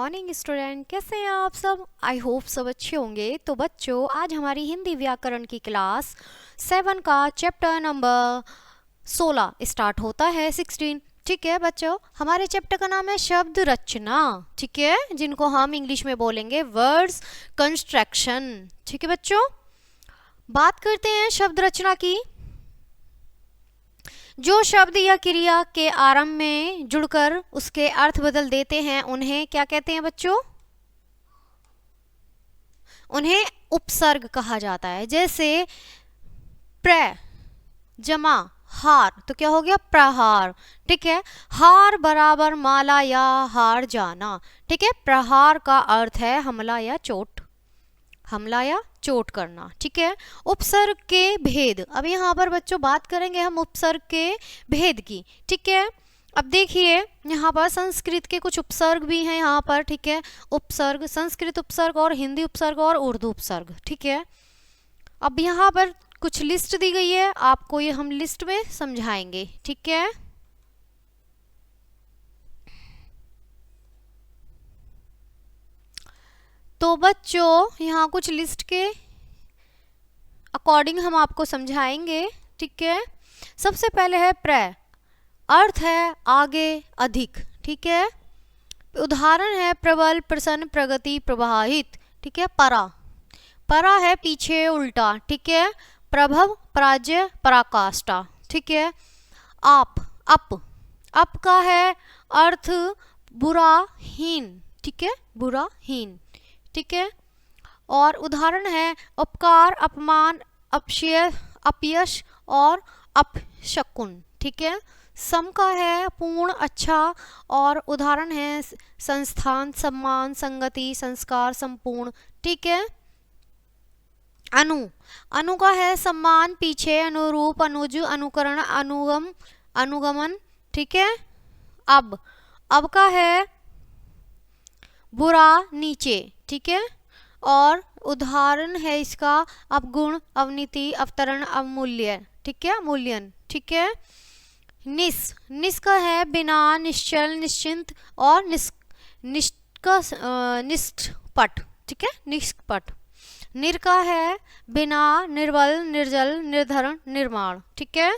Morning student, कैसे हैं आप सब। आई होप सब अच्छे होंगे। तो बच्चों, आज हमारी हिंदी व्याकरण की क्लास 7 का चैप्टर नंबर 16 स्टार्ट होता है। 16 ठीक है बच्चों। हमारे चैप्टर का नाम है शब्द रचना, ठीक है, जिनको हम इंग्लिश में बोलेंगे वर्ड्स कंस्ट्रक्शन। ठीक है बच्चों, बात करते हैं शब्द रचना की। जो शब्द या क्रिया के आरंभ में जुड़कर उसके अर्थ बदल देते हैं उन्हें क्या कहते हैं बच्चों? उन्हें उपसर्ग कहा जाता है। जैसे प्र जमा हार, तो क्या हो गया? प्रहार। ठीक है, हार बराबर माला या हार जाना। ठीक है, प्रहार का अर्थ है हमला या चोट, हमला या चोट करना। ठीक है, उपसर्ग के भेद। अब यहाँ पर बच्चों बात करेंगे हम उपसर्ग के भेद की। ठीक है, अब देखिए यहाँ पर संस्कृत के कुछ उपसर्ग भी हैं यहाँ पर। ठीक है, उपसर्ग, संस्कृत उपसर्ग और हिंदी उपसर्ग और उर्दू उपसर्ग। ठीक है, अब यहाँ पर कुछ लिस्ट दी गई है, आपको ये हम लिस्ट में समझाएंगे। ठीक है, तो बच्चों यहाँ कुछ लिस्ट के अकॉर्डिंग हम आपको समझाएंगे। ठीक है, सबसे पहले है प्र, अर्थ है आगे, अधिक। ठीक है, उदाहरण है प्रबल, प्रसन्न, प्रगति, प्रवाहित। ठीक है, परा, परा है पीछे, उल्टा। ठीक है, प्रभव, पराजय, पराकाष्ठा। ठीक है, आप, अप, अप का है अर्थ बुरा, हीन। ठीक है, बुरा, हीन। ठीक है, और उदाहरण है उपकार, अपमान, अपशय, अपयश और अपशकुन। ठीक है, सम का है पूर्ण, अच्छा, और उदाहरण है संस्थान, सम्मान, संगति, संस्कार, संपूर्ण। ठीक है, अनु, अनु का है सम्मान, पीछे, अनुरूप, अनुज, अनुकरण, अनुगम, अनुगमन। ठीक है, अब का है बुरा, नीचे। ठीक है, और उदाहरण है इसका अवगुण, अवनीति, अवतरण, अवमूल्य। ठीक है, मूल्यन। ठीक है, निस, निस का है बिना, निश्चल, निश्चिंत और निष्पट। ठीक है, निष्पट। निर का है बिना, निर्बल, निर्जल, निर्धरण, निर्माण। ठीक है,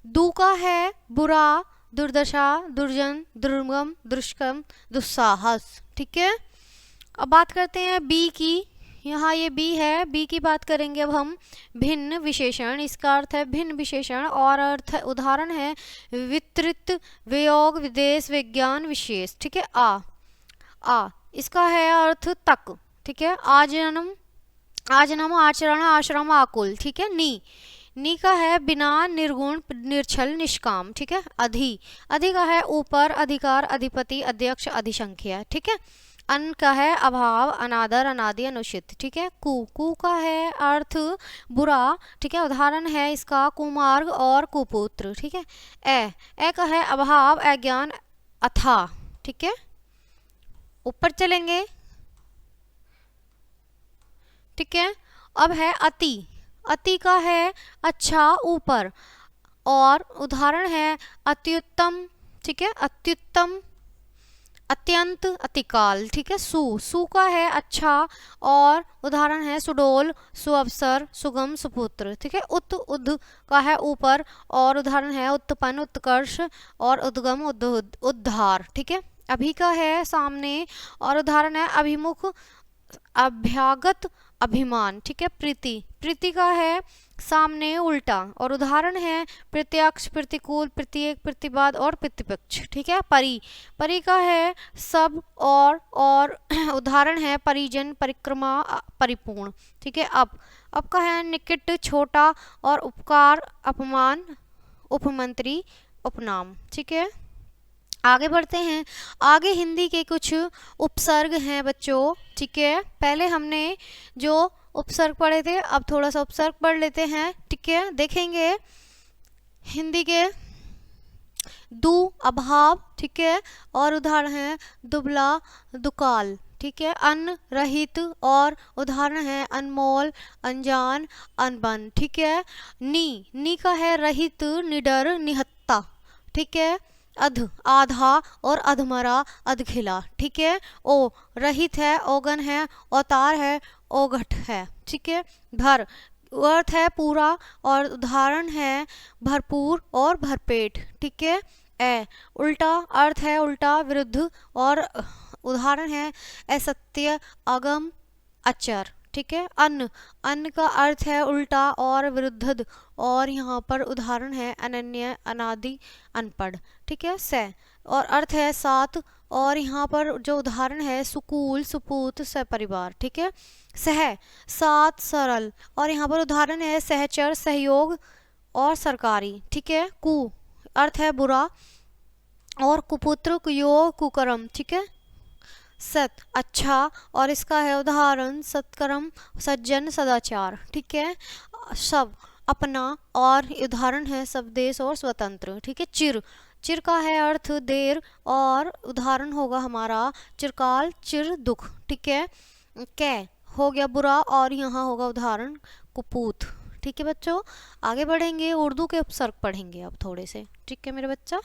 दु का है बुरा, दुर्दशा, दुर्जन, दुर्गम, दुष्कर्म, दुस्साहस। ठीक है, अब बात करते हैं बी की। यहाँ ये बी है, बी की बात करेंगे अब हम। भिन्न विशेषण, इसका अर्थ है भिन्न विशेषण और अर्थ है, उदाहरण है वितरित, वियोग, विदेश, विज्ञान, विशेष। ठीक है, आ इसका है अर्थ तक। ठीक है, आजन्म, आजन्म, आचरण, आश्रम, आकुल। ठीक है, नी का है बिना, निर्गुण, निर्छल, निष्काम। ठीक है, अधि का है ऊपर, अधिकार, अधिपति, अध्यक्ष, अधिसंख्या। ठीक है, अन का है अभाव, अनादर, अनादि, अनुचित। ठीक है, कु का है अर्थ बुरा। ठीक है, उदाहरण है इसका कुमार्ग और कुपुत्र। ठीक है, ए का है अभाव, अज्ञान, अथा। ठीक है, ऊपर चलेंगे। ठीक है, अब है अति, अति का है अच्छा, ऊपर, और उदाहरण है अत्युत्तम। ठीक है, अत्युत्तम, अत्यंत, अतिकाल। ठीक है, सु का है अच्छा, और उदाहरण है सुडोल, सुअवसर, सुगम, सुपुत्र। ठीक है, उद्ध का है ऊपर, और उदाहरण है उत्पन्न, उत्कर्ष और उद्गम, उद्धार। ठीक है, अभी का है सामने, और उदाहरण है अभिमुख, अभ्यागत, अभिमान। ठीक है, प्रीति का है सामने, उल्टा, और उदाहरण है प्रत्यक्ष, प्रतिकूल, प्रत्येक, प्रतिवाद और प्रतिपक्ष। ठीक है, परि का है सब, और उदाहरण है परिजन, परिक्रमा, परिपूर्ण। ठीक है, अब का है निकट, छोटा, और उपकार, अपमान, उपमंत्री, उपनाम। ठीक है, आगे बढ़ते हैं। आगे हिंदी के कुछ उपसर्ग हैं बच्चों। ठीक है, पहले हमने जो उपसर्ग पढ़े थे, अब थोड़ा सा उपसर्ग पढ़ लेते हैं। ठीक है, देखेंगे हिंदी के दु, अभाव। ठीक है, और उदाहरण है दुबला, दुकाल। ठीक है, अन्न, रहित, और उदाहरण है अनमोल, अनजान, अनबन। ठीक है, नी का है रहित, निडर, निहत्ता। ठीक है, अध आधा और अधमरा अधखिला, ठीक है। ओ रहित है, ओगन है, अवतार है, ओघट है, ठीक है। भर अर्थ है पूरा और उदाहरण है भरपूर और भरपेट, ठीक है। ए उल्टा अर्थ है उल्टा विरुद्ध और उदाहरण है असत्य अगम अचर, ठीक है। अन्न अन्न का अर्थ है उल्टा और विरुद्ध और यहाँ पर उदाहरण है अनन्य अनादि अनपढ़, ठीक है। से और अर्थ है सात और यहाँ पर जो उदाहरण है सुकूल सुपूत सपरिवार, ठीक है। सह सात सरल और यहाँ पर उदाहरण है सहचर सहयोग और सरकारी, ठीक है। कु अर्थ है बुरा और कुपुत्र कुयोग कुकर्म, ठीक है। सत अच्छा और इसका है उदाहरण सत्कर्म सज्जन सदाचार, ठीक है। सब अपना और उदाहरण है स्वदेश और स्वतंत्र, ठीक है। चिर चिर का है अर्थ देर और उदाहरण होगा हमारा चिरकाल चिर दुख, ठीक है। कै हो गया बुरा और यहाँ होगा उदाहरण कुपूत, ठीक है बच्चों। आगे बढ़ेंगे, उर्दू के उपसर्ग पढ़ेंगे अब थोड़े से, ठीक है मेरे बच्चा।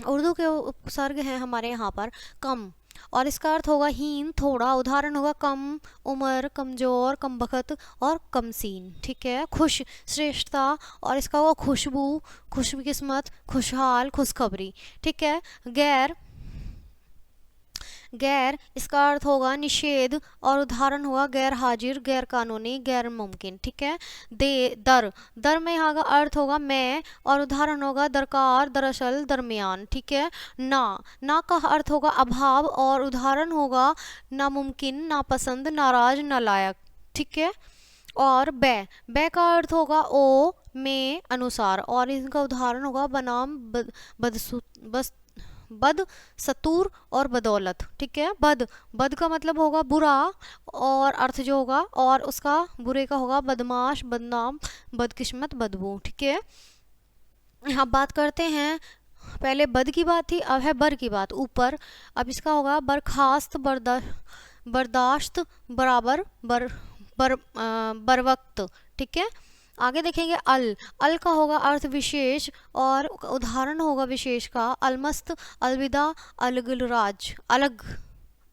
उर्दू के उपसर्ग हैं हमारे यहाँ पर कम और इसका अर्थ होगा हीन थोड़ा, उदाहरण होगा कम उम्र कमजोर कम बखत और कमसीन, ठीक है। खुश श्रेष्ठता और इसका होगा खुशबू खुशकिस्मत खुशहाल खुशखबरी, ठीक है। गैर गैर इसका अर्थ होगा निषेध और उदाहरण होगा गैर हाजिर गैर कानूनी गैर मुमकिन, ठीक है। दे दर दर में यहाँ का अर्थ होगा मैं और उदाहरण होगा दरकार दरअसल दरमियान, ठीक है। ना ना का अर्थ होगा अभाव और उदाहरण होगा नामुमकिन नापसंद नाराज नालायक, ठीक है। और बै का अर्थ होगा ओ में अनुसार और इनका उदाहरण होगा बनाम बद सतूर और बदौलत, ठीक है। बद का मतलब होगा बुरा और अर्थ जो होगा और उसका बुरे का होगा बदमाश बदनाम बदकिस्मत बदबू, ठीक है। यहाँ बात करते हैं, पहले बद की बात थी अब है बर की बात ऊपर। अब इसका होगा बर्खास्त बर्दाश्त बराबर बर वक्त, ठीक है। आगे देखेंगे अल का होगा अर्थ विशेष और उदाहरण होगा विशेष का अलमस्त अलविदा अलगराज अलग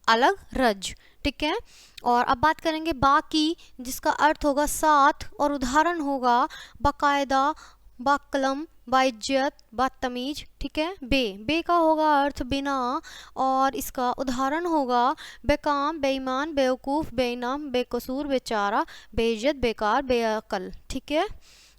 अलग रज, ठीक है। और अब बात करेंगे बाकी जिसका अर्थ होगा साथ और उदाहरण होगा बाकायदा बाकलम बाइज्जत बदतमीज, ठीक है। बे का होगा अर्थ बिना और इसका उदाहरण होगा बेकाम बेईमान बेवकूफ़ बेइनाम बेकसूर बेचारा बेइज्जत बेकार बेअकल, ठीक है।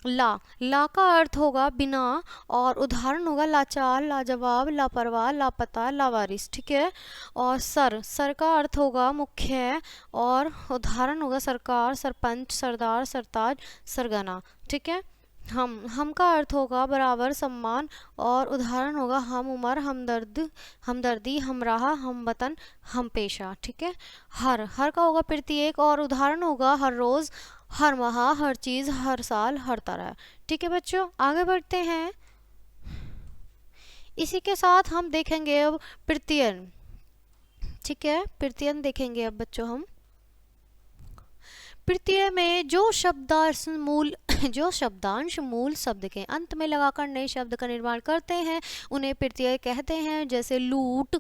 ला का अर्थ होगा बिना और उदाहरण होगा लाचार लाजवाब लापरवाह लापता लावारिस, ठीक है। और सर का अर्थ होगा मुख्य और उदाहरण होगा सरकार सरपंच सरदार सरताज सरगना, ठीक है। हम का अर्थ होगा बराबर सम्मान और उदाहरण होगा हम उम्र हमदर्दी हमराह हम वतन हम पेशा, ठीक है। हर का होगा प्रत्येक और उदाहरण होगा हर रोज़ हर माह हर चीज़ हर साल हर तरह, ठीक है बच्चों। आगे बढ़ते हैं, इसी के साथ हम देखेंगे अब प्रत्ययन, ठीक है। प्रत्ययन देखेंगे अब बच्चों हम। प्रत्यय में जो शब्दांश मूल शब्द के अंत में लगाकर नए शब्द का निर्माण करते हैं उन्हें प्रत्यय कहते हैं। जैसे लूट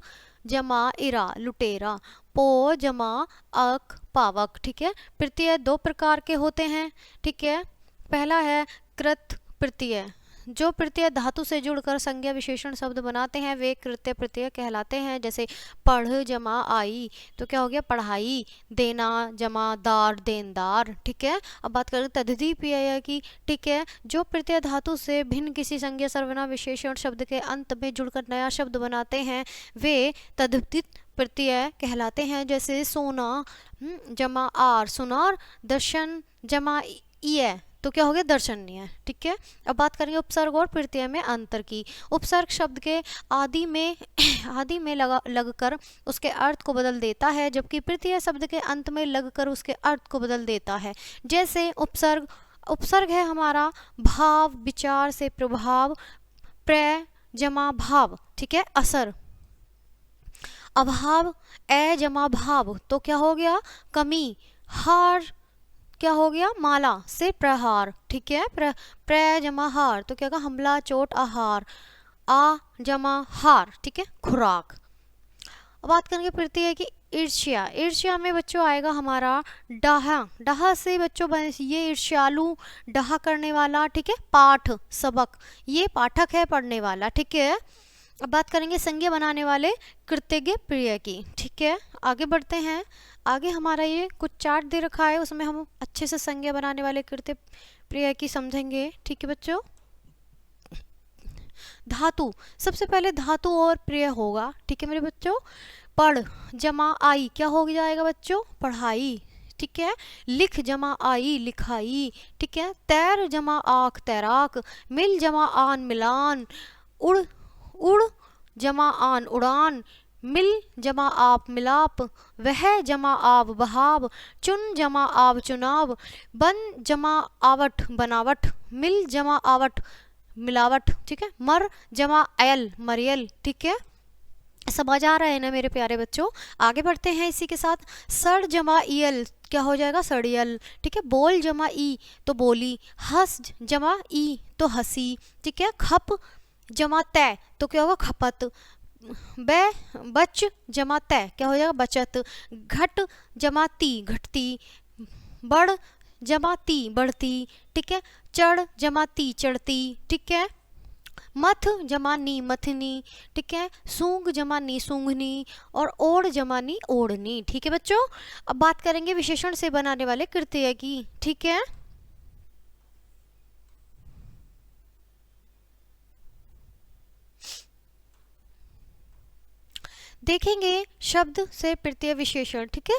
जमा इरा लुटेरा पो जमा अक पावक, ठीक है। प्रत्यय दो प्रकार के होते हैं, ठीक है। पहला है कृत प्रत्यय, जो प्रत्यय धातु से जुड़कर संज्ञा विशेषण शब्द बनाते हैं वे कृत्य प्रत्यय कहलाते हैं। जैसे पढ़ जमा आई तो क्या हो गया पढ़ाई, देना जमा दार देनदार, ठीक है। अब बात करें तद्धित प्रत्यय की, ठीक है। जो प्रत्यय धातु से भिन्न किसी संज्ञा सर्वनाम विशेषण शब्द के अंत में जुड़कर नया शब्द बनाते हैं वे तद्धित प्रत्यय कहलाते हैं। जैसे सोना जमा आर सुनार दर्शन जमा ये तो क्या हो गया दर्शनीय, ठीक है। अब बात करेंगे उपसर्ग और प्रत्यय में अंतर की। उपसर्ग शब्द के आदि में लगकर उसके अर्थ को बदल देता है जबकि प्रत्यय शब्द के अंत में लगकर उसके अर्थ को बदल देता है। जैसे उपसर्ग है हमारा भाव विचार से प्रभाव प्र जमा भाव, ठीक है। असर अभाव ए जमा भाव तो क्या हो गया कमी हार क्या हो गया, माला से प्रहार, ठीक है, प्र जमा हार, तो क्या होगा, हमला चोट आहार, आ जमा हार, ठीक है, खुराक। अब बात करेंगे प्रत्यय की ईर्ष्या। ईर्ष्या में बच्चों आएगा हमारा डाहा, डाहा से बच्चों ये ईर्ष्यालु, डाहा करने वाला, ठीक है, पाठ सबक, ये पाठक है पढ़ने वाला, ठीक है। अब बात करेंगे संज्ञा बनाने वाले कृतज्ञ प्रिय की, ठीक है। आगे बढ़ते हैं, आगे हमारा ये कुछ चार्ट दे रखा है, उसमें हम अच्छे से संज्ञा बनाने वाले कृतज्ञ प्रिय की समझेंगे, ठीक है बच्चों। धातु, सबसे पहले धातु और प्रिय होगा, ठीक है मेरे बच्चों। पढ़ जमा आई, क्या हो जाएगा बच्चों, पढ़ाई, ठीक है। लिख जमा आई, लिखाई, ठीक है। तैर जमा आख, तैराक। मिल जमा आन, मिलान। उड़, उड़ जमा आन, उड़ान। मिल जमा आप, मिलाप। वह जमा आब, बहाव। चुन जमा आब, चुनाव। बन जमा आवट, बनावट। मिल जमा आवट, मिलावट, ठीक है। मर जमा अयल, मरियल, ठीक है। समझ आ रहा है ना मेरे प्यारे बच्चों। आगे बढ़ते हैं इसी के साथ। सड़ जमा ईल, क्या हो जाएगा, सड़ियल, ठीक है। बोल जमा ई, तो बोली। हंस जमा ई, तो हंसी, ठीक है। खप जमा तय, तो क्या होगा, खपत। बच जमा तय, क्या हो जाएगा, बचत। घट जमा ती, घटती। बढ़ जमा ती, बढ़ती, ठीक है। चढ़ जमा ती, चढ़ती, ठीक है। मथ जमा नी, मथनी, ठीक है। सूंग जमा नी, सूंघनी। और ओढ़ जमा नी, ओढ़नी, ठीक है बच्चों। अब बात करेंगे विशेषण से बनाने वाले कृत्य की, ठीक है। देखेंगे शब्द से प्रत्यय विशेषण, ठीक है।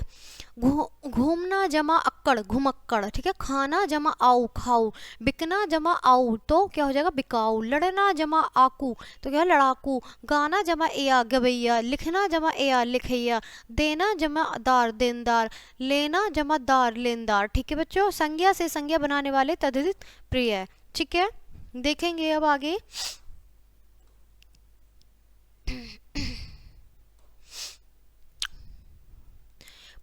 घूमना जमा अक्कड़, घुमक्कड़, ठीक है। खाना जमा आऊ, खाऊ। बिकना जमा आऊ, तो क्या हो जाएगा, बिकाऊ। लड़ना जमा आकू, तो क्या है, लड़ाकू। गाना जमा एया, गवैया। लिखना जमा एया, लिखैया। देना जमा दार, देनदार। लेना जमा दार, लेनदार, ठीक है बच्चों। संज्ञा से संज्ञा बनाने वाले तद्धित प्रिय, ठीक है। देखेंगे अब आगे।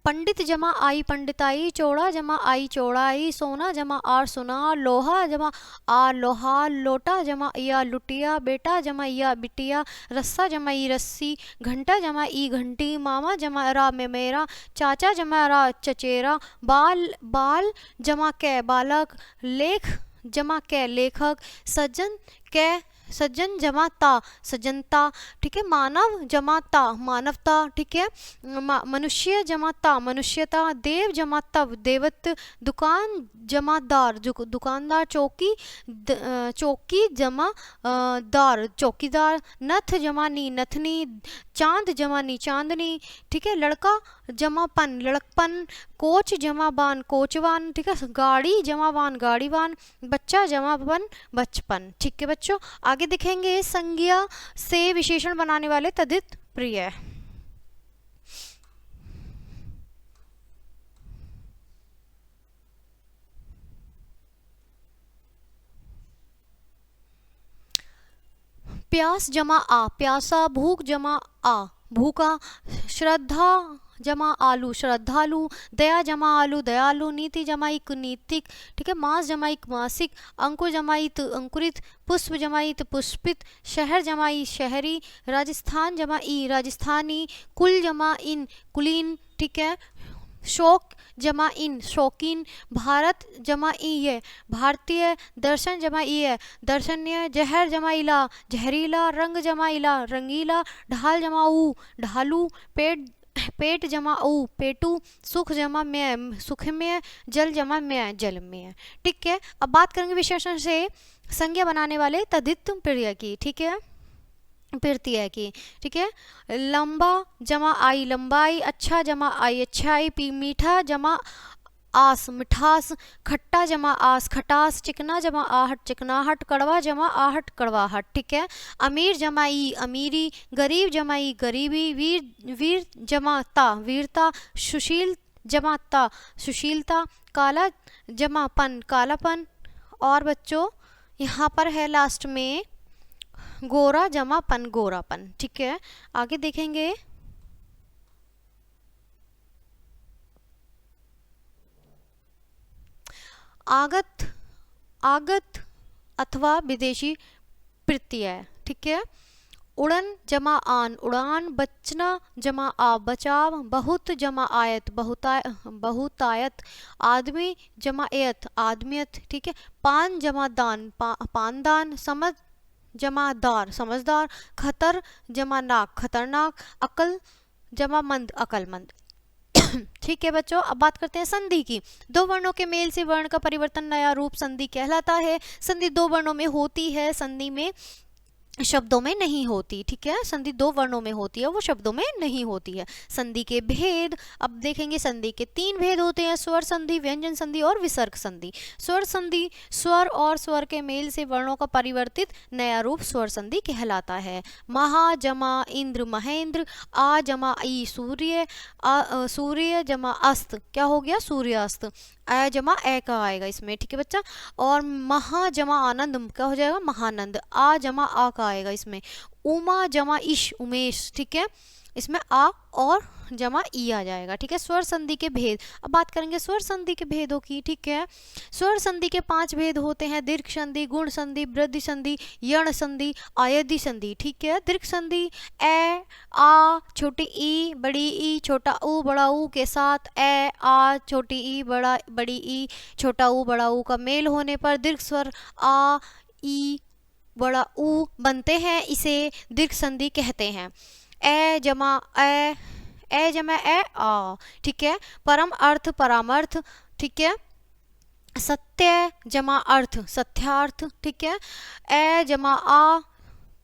पंडित जमा आई, पंडिताई। चौड़ा जमा आई, चौड़ाई। सोना जमा आर, सोना। लोहा जमा आ, लोहा। लोटा जमा या, लुटिया। बेटा जमा या, बिटिया। रस्सा जमा ई, रस्सी। घंटा जमा ई, घंटी। मामा जमा रा, में मेरा। चाचा जमा रा, चचेरा। बाल बाल जमा कै, बालक। लेख जमा कै, लेखक। सज्जन कै, सज्जन जमा ता, सज्जनता, ठीक है। मानव जमा ता, मानवता, ठीक है। मनुष्य जमा ता, मनुष्यता। देव जमा तव, देवत्व। दुकान जमा दार, दुकानदार। चौकी चौकी जमा दार, चौकीदार। नथ जमा नी, नथनी। चांद जमा नी, चांदनी, ठीक है। लड़का जमा पन, लड़कपन। कोच जमा बान, कोचवान, ठीक है। गाड़ी जमा वान, गाड़ीवान। बच्चा जमा बन, बचपन, ठीक है बच्चों। आगे दिखेंगे संज्ञा से विशेषण बनाने वाले तद्धित प्रिय। प्यास जमा आ, प्यासा। भूख जमा आ, भूखा। श्रद्धा जमा आलू, श्रद्धालु। दया जमा आलू, दयालु। नीति जमा इक, नीतिक, ठीक है। मास जमा इक, मासिक। अंकुर जमाइत, अंकुरित। पुष्प जमाइत, पुष्पित। शहर जमाई, शहरी। राजस्थान जमा ई, राजस्थानी। कुल जमा इन, कुलीन, ठीक है। शौक जमा इन, शौकीन। भारत जमा ई है, भारतीय। दर्शन जमा ई है, दर्शनीय। जहर जमा इला, जहरीला। रंग जमा इला, रंगीला। ढाल जमा ऊ, ढालू। पेट जमा ऊ, पेटू। सुख जमा में, सुखमय। जल जमा में, जलमय, ठीक है। अब बात करेंगे विशेषण से संज्ञा बनाने वाले तद्धित प्रिय की, ठीक है, प्रत्यय की, ठीक है। लंबा जमा आई, लंबाई। अच्छा जमा आई, अच्छाई। मीठा जमा आस, मिठास। खट्टा जमा आस, खटास। चिकना जमा आहट, चिकनाहट। कड़वा जमा आहट, कड़वाहट, ठीक है। अमीर जमा ई, अमीरी। गरीब जमा ई, गरीबी। वीर जमा ता, वीरता। सुशील जमा ता, सुशीलता। काला जमा पन, कालापन। और बच्चों यहाँ पर है लास्ट में गोरा जमा पन, गोरापन, ठीक है। आगे देखेंगे। आगत, आगत अथवा विदेशी प्रत्यय, ठीक है। उड़न जमा आन, उड़ान। बचना जमा आ, बचाव। बहुत जमा आयत, बहुतायत। आदमी जमा एयत, आदमियत, ठीक है। पान जमा दान, पानदान। समझ जमा दार, समझदार। खतर जमा नाक, खतरनाक। अकल जमा मंद, अकलमंद। ठीक है बच्चों, अब बात करते हैं संधि की। दो वर्णों के मेल से वर्ण का परिवर्तन नया रूप संधि कहलाता है। संधि दो वर्णों में होती है, संधि में शब्दों में नहीं होती, ठीक है। संधि दो वर्णों में होती है, वो शब्दों में नहीं होती है। संधि के भेद अब देखेंगे। संधि के तीन भेद होते हैं, स्वर संधि, व्यंजन संधि और विसर्ग संधि। स्वर संधि स्वर और स्वर के मेल से वर्णों का परिवर्तित नया रूप स्वर संधि कहलाता है। महा जमा इंद्र, महेंद्र। आ जमा ई, सूर्य। सूर्य जमा अस्त, क्या हो गया, सूर्यास्त। अ जमा ए का आएगा इसमें, ठीक है बच्चा। और महा जमा आनंद, क्या हो जाएगा, महानंद। आ जमा आ का आएगा इसमें। उमा जमा इश, उमेश, ठीक है। इसमें आ और जमा ई आ जाएगा, ठीक है। स्वर संधि के भेद, अब बात करेंगे स्वर संधि के भेदों की, ठीक है। स्वर संधि के 5 भेद होते हैं। दीर्घ संधि, गुण संधि, वृद्धि संधि, यण संधि, आयदि संधि, ठीक है। दीर्घ संधि ए आ छोटी ई बड़ी ई छोटा ऊ बड़ा ऊ के साथ ए आ छोटी ई बड़ी ई छोटा ऊ बड़ा ऊ का मेल होने पर दीर्घ स्वर आ ई बड़ा ऊ बनते हैं, इसे दीर्घ संधि कहते हैं। ए जमा ए जमा ए आ, ठीक है। परम अर्थ, परामर्थ, ठीक है। सत्य जमा अर्थ, सत्यार्थ, ठीक है। ए जमा आ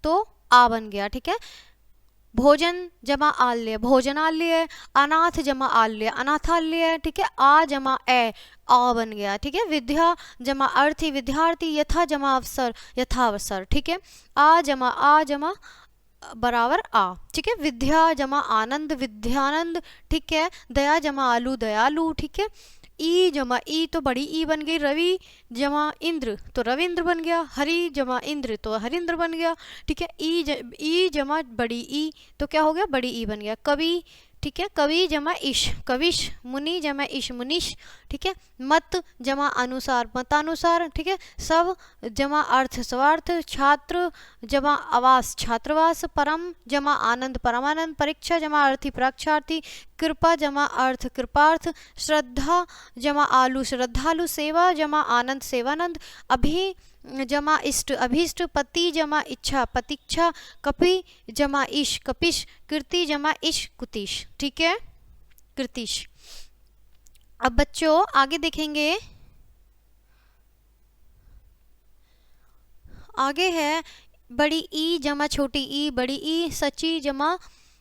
तो आ बन गया, ठीक है। भोजन जमा आल्य, भोजनालय। अनाथ जमा आल्य, अनाथालय, ठीक है। आ जमा ए आ बन गया, ठीक है। विद्या जमा अर्थी, विद्यार्थी। यथा जमा अवसर, यथावसर, ठीक है। आ जमा बराबर आ, ठीक है। विद्या जमा आनंद, विद्यानंद, ठीक है। दया जमा आलू, दयालु, ठीक है। ई जमा ई तो बड़ी ई बन गई। रवि जमा इंद्र तो रविंद्र बन गया। हरि जमा इंद्र तो हरिंद्र बन गया, ठीक है। ई जमा बड़ी ई तो क्या हो गया, बड़ी ई बन गया। कवि, ठीक है। कवि जमा इश, कविश। मुनि जमा इश, मुनिश, ठीक है। मत जमा अनुसार, मतानुसार, ठीक है। सब जमा अर्थ, स्वार्थ। छात्र जमा आवास, छात्रवास। परम जमा आनंद, परमानंद। परीक्षा जमा अर्थी, परीक्षार्थी। कृपा जमा अर्थ, कृपार्थ। श्रद्धा जमा आलू, श्रद्धालु। सेवा जमा आनंद, सेवानंद। अभी जमा इष्ट, अभीष्ट। पति जमा इच्छा, पतिच्छा। कपि जमा ईश, कपिश। कीर्ति जमा इश, कुतिश, ठीक है, कृतिश। अब बच्चों आगे देखेंगे, आगे है बड़ी ई जमा छोटी ई बड़ी ई। सची जमा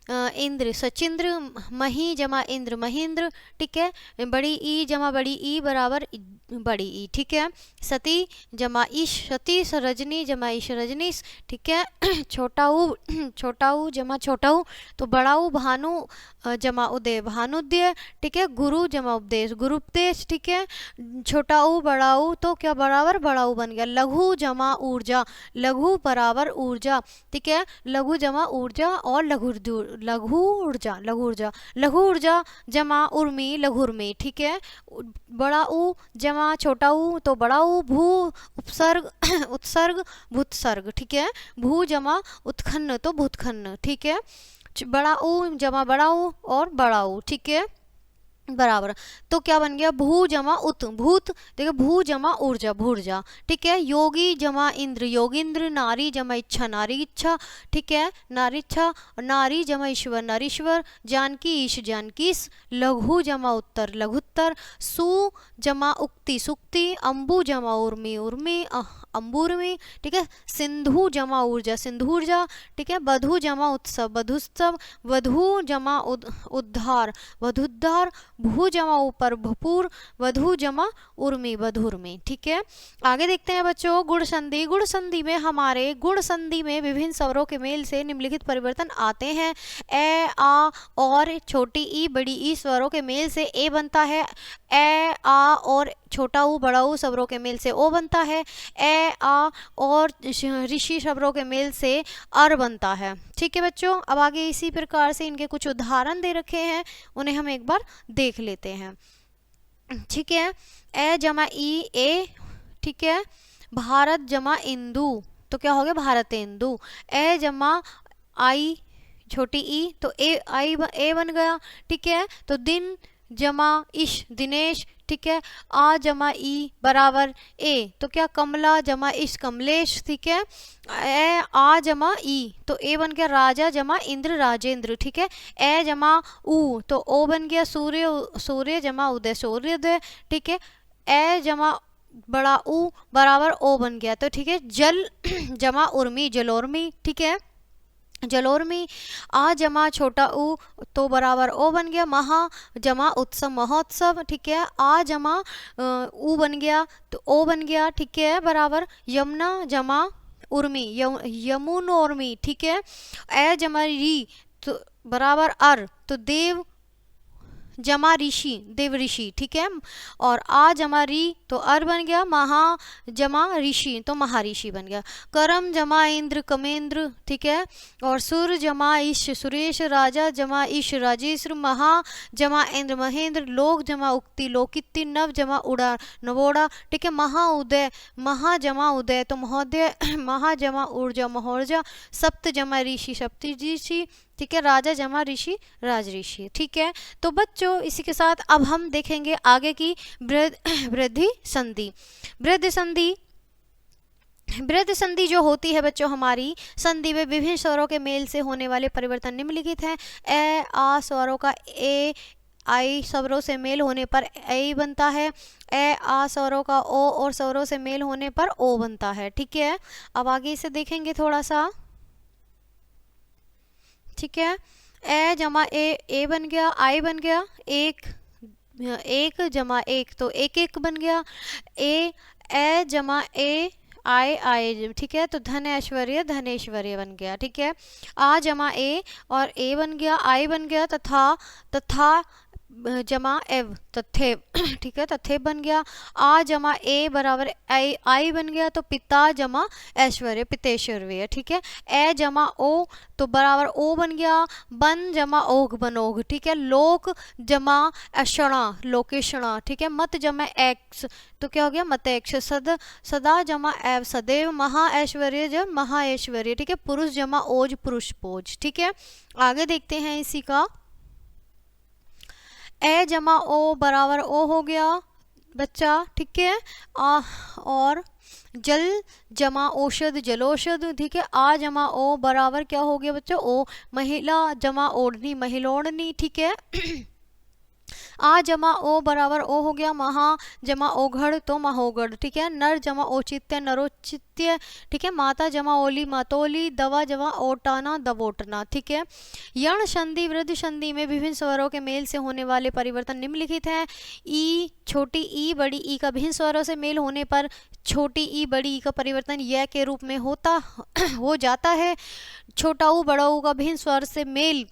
इंद्र, सचिंद्र। मही जमा इंद्र, महेंद्र, ठीक है। बड़ी ई जमा बड़ी ई बराबर बड़ी ई, ठीक है। सती जमा ईश, सती। रजनी जमा ईश, रजनीश, ठीक है। छोटा ऊ जमा छोटा ऊ तो बड़ा ऊ। भानु जमा उदय, भानुद्य, ठीक है। गुरु जमा उपदेश, गुरुपदेश, ठीक है। छोटा ऊ बड़ा ऊ तो क्या बराबर बड़ा ऊ बन गया। लघु जमा ऊर्जा, लघु बराबर ऊर्जा, ठीक है। लघु जमा ऊर्जा और लघु ऊर्जा, लघु ऊर्जा जमा उर्मी, लघुर्मी, ठीक है। बड़ा ऊ जमा छोटा ऊ तो बड़ा ऊ। भू उपसर्ग उत्सर्ग, भूतसर्ग, ठीक है। भू जमा उत्खन्न तो भूतखन्न, ठीक है। बड़ा ऊ जमा बड़ा ऊ और बड़ा ऊ, ठीक है, बराबर। तो क्या बन गया, भू जमा उत, भूत, देखो। भू जमा ऊर्जा, भूर्जा, ठीक है। योगी जमा इंद्र, योगिंद्र। नारी जमा इच्छा, नारी इच्छा, ठीक है, नारीच्छा। नारी जमा ईश्वर, नारीश्वर। जानकी ईश, जानकीस। लघु जमा उत्तर, लघुत्तर। सु जमा उक्ति, सुक्ति। अंबु जमा उर्मी, उर्मी, अंबुर्मी, ठीक है। सिंधु जमा ऊर्जा, सिंधुर्जा, ठीक है। वधु जमा उत्सव, वधुत्सव। वधु जमा उद्धार, वधुद्धार। भू जमा ऊपर, भूपुर। वधु जमा उर्मी, वधुर्मी, ठीक है। आगे देखते हैं बच्चों गुण संधि। गुण संधि में हमारे गुण संधि में विभिन्न स्वरों के मेल से निम्नलिखित परिवर्तन आते हैं। ए आ और छोटी ई बड़ी ई स्वरों के मेल से ए बनता है। ए आ और छोटा ऊ बड़ा ऊ स्वरों के मेल से ओ बनता है। ए आ और ऋषि शब्दों के मेल से अर बनता है, ठीक है बच्चों। अब आगे इसी प्रकार से इनके कुछ उदाहरण दे रखे हैं, उन्हें हम एक बार देख लेते हैं। ठीक है। ए जमा ई ए, ठीक है। भारत जमा इंदु, तो क्या हो गया भारतेंदु। ए जमा आई छोटी ई, तो ए आई ए बन गया, ठीक है। तो दिन जमा इश दिनेश, ठीक है। आ जमा ई बराबर ए, तो क्या कमला जमा इश कमलेश, ठीक है। ए आ जमा ई, तो ए बन गया राजा जमा इंद्र राजेंद्र, ठीक है। ए जमा ऊ, तो ओ बन गया सूर्य सूर्य जमा उदय सूर्योदय, ठीक है। ए जमा बड़ा ऊ बराबर ओ बन गया, तो ठीक है। जल जमा उर्मी जलोर्मी, ठीक है जलोर्मी। आ जमा छोटा ऊ, तो बराबर ओ बन गया। महा जमा उत्सव महोत्सव, ठीक है। आ जमा ऊ बन गया, तो ओ बन गया, ठीक है बराबर। यमुना जमा उर्मी यमुन उर्मी, ठीक है। ए जमा री, तो बराबर अर, तो देव जमा ऋषि देव ऋषि, ठीक है। और आ जमा री, तो अर बन गया। महा जमा ऋषि, तो महर्षि बन गया। करम जमा इंद्र कमेंद्र, ठीक है। और सुर जमा ईश सुरेश, राजा जमा ईश राजेश्वर, महा जमा इंद्र महेंद्र, लोक जमा उक्ति लोकित्ति, नव जमा उड़ा नवोड़ा, ठीक है। महा उदय महा जमा उदय, तो महोदय। महा जमा ऊर्जा महोर्जा, सप्त जमा ऋषि सप्त ऋषि, ठीक है। राजा जमा ऋषि राज ऋषि, ठीक है। तो बच्चों इसी के साथ अब हम देखेंगे आगे की वृद्धि संधि। वृद्धि संधि वृद्धि संधि जो होती है बच्चों हमारी, संधि में विभिन्न स्वरों के मेल से होने वाले परिवर्तन निम्नलिखित हैं। ए आ स्वरों का ए आई स्वरों से मेल होने पर ए बनता है। ए आ स्वरों का ओ और स्वरों से मेल होने पर ओ बनता है, ठीक है। अब आगे इसे देखेंगे थोड़ा सा, ठीक है। ए जमा ए बन गया, आई बन गया, एक एक जमा एक, तो एक एक बन गया। ए जमा ए आए आए, ठीक है। तो धन ऐश्वर्य धनेश्वर्य बन गया, ठीक है। आ जमा ए, और ए बन गया, आई बन गया। तथा तथा जमा एव तथेव, ठीक है तथेव बन गया। आ जमा ए बराबर आई बन गया, तो पिता जमा ऐश्वर्य पितेश्वर्य, ठीक है। ए जमा ओ, तो बराबर ओ बन गया। बन जमा ओघ बनोघ, ठीक है। लोक जमा ऐषणा लोकेशणा, ठीक है। मत जमा एक्स, तो क्या हो गया मत एक्ष। सदा जमा एव सदैव। महा ऐश्वर्य जब महा ऐश्वर्य, ठीक है। पुरुष जमा ओज पुरुष पोज, ठीक है। आगे देखते हैं इसी का। ए जमा ओ बराबर ओ हो गया बच्चा, ठीक है। और जल जमा औषध जलोषध, ठीक है। आ जमा ओ बराबर क्या हो गया बच्चा ओ। महिला जमा ओढ़नी महिलोढ़नी, ठीक है। आ जमा ओ बराबर ओ हो गया। महा जमा ओघड़, तो महोगढ़, ठीक है। नर जमा औचित्य नरोचित्य, ठीक है। माता जमा ओली मातोली। दवा जमा ओटाना दबोटना, ठीक है। यण संधि वृद्धि संधि में विभिन्न स्वरों के मेल से होने वाले परिवर्तन निम्नलिखित हैं। ई छोटी ई बड़ी ई का भिन्न स्वरों से मेल होने पर छोटी ई बड़ी ई का परिवर्तन य के रूप में हो जाता है। छोटा ऊ बड़ा ऊ का भिन्न स्वर से मेल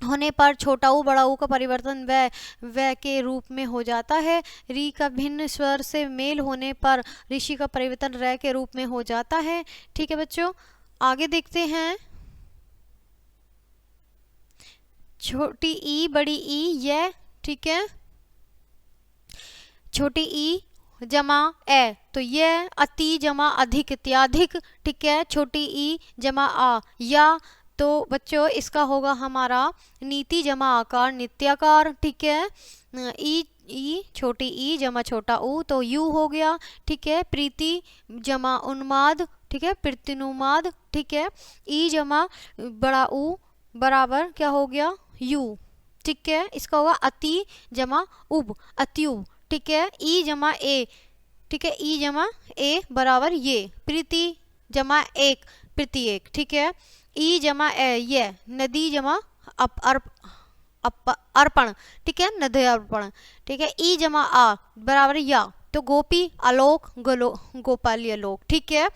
होने पर छोटा ऊ बड़ा ऊ का परिवर्तन व के रूप में हो जाता है। री का भिन्न स्वर से मेल होने पर ऋषि का परिवर्तन र के रूप में हो जाता है, ठीक है बच्चों। आगे देखते हैं। छोटी ई बड़ी ई ये, ठीक है। छोटी ई जमा ए, तो ये अति जमा अधिक इत्याधिक, ठीक है। छोटी ई जमा आ या, तो बच्चों इसका होगा हमारा नीति जमा आकार नित्याकार, ठीक है। ई छोटी ई जमा छोटा ऊ, तो यू हो गया, ठीक है। प्रीति जमा उन्माद, ठीक है प्रीतिनुमाद, ठीक है। ई जमा बड़ा ऊ बराबर क्या हो गया यू, ठीक है। इसका होगा अति जमा उब अत्युब, ठीक है। ई जमा ए, ठीक है। ई जमा ए बराबर ये। प्रीति जमा एक प्रीति एक, ठीक है। ई जमा ए ये। नदी जमा अर्पण, ठीक है नदी अर्पण, ठीक है। ई जमा आ बराबर या, तो गोपी आलोक गोपाली आलोक, ठीक है।